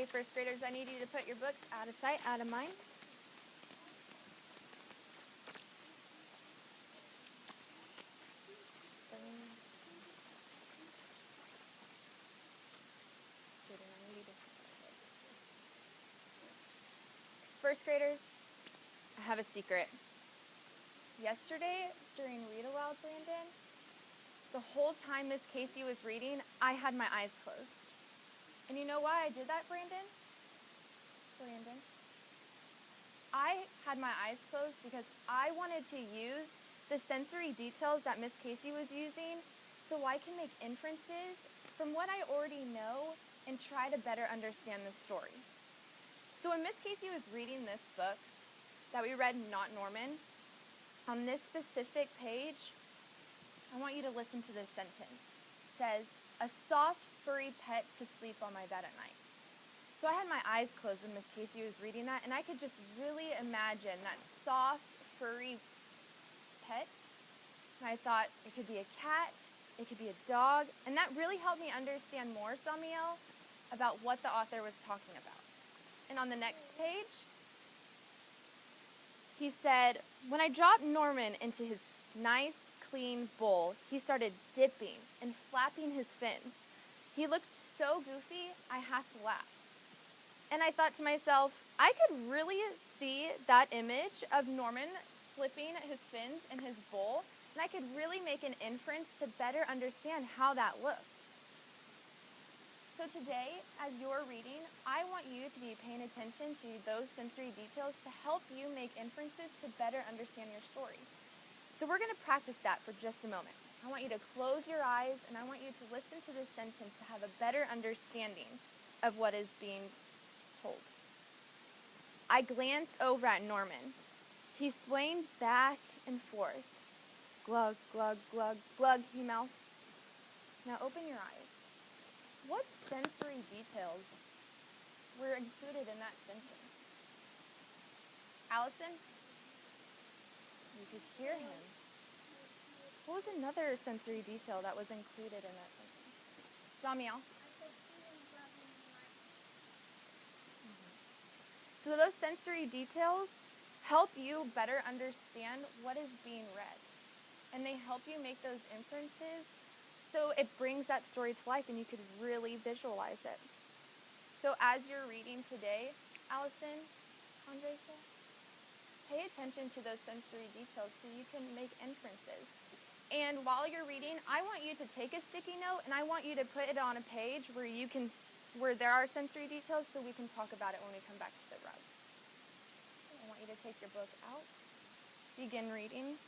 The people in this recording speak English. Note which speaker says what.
Speaker 1: Okay, first graders, I need you to put your books out of sight, out of mind. First graders, I have a secret. Yesterday, during Read Aloud, Brandon, the whole time Miss Casey was reading, I had my eyes closed. And you know why I did that, Brandon? I had my eyes closed because I wanted to use the sensory details that Miss Casey was using so I can make inferences from what I already know and try to better understand the story. So when Miss Casey was reading this book that we read, Not Norman, on this specific page, I want you to listen to this sentence. It says, "A soft, furry pet to sleep on my bed at night." So I had my eyes closed when Miss Casey was reading that, and I could just really imagine that soft, furry pet. And I thought it could be a cat, it could be a dog, and that really helped me understand more, Samiel, about what the author was talking about. And on the next page, he said, "When I dropped Norman into his nice, clean bowl, he started dipping and flapping his fins. He looked so goofy, I had to laugh." And I thought to myself, I could really see that image of Norman flipping his fins in his bowl, and I could really make an inference to better understand how that looked. So today, as you're reading, I want you to be paying attention to those sensory details to help you make inferences to better understand your story. So we're going to practice that for just a moment. I want you to close your eyes, and I want you to listen to this sentence to have a better understanding of what is being told. I glanced over at Norman. He swayed back and forth. "Glug, glug, glug, glug," he mouthed. "Now open your eyes." What sensory details were included in that sentence? Allison? You could hear him. What was another sensory detail that was included in that sentence? Samiel? So those sensory details help you better understand what is being read. And they help you make those inferences so it brings that story to life and you could really visualize it. So as you're reading today, Allison, Andresa, pay attention to those sensory details so you can make inferences. And while you're reading, I want you to take a sticky note and I want you to put it on a page where there are sensory details so we can talk about it when we come back to the rug. I want you to take your book out, begin reading.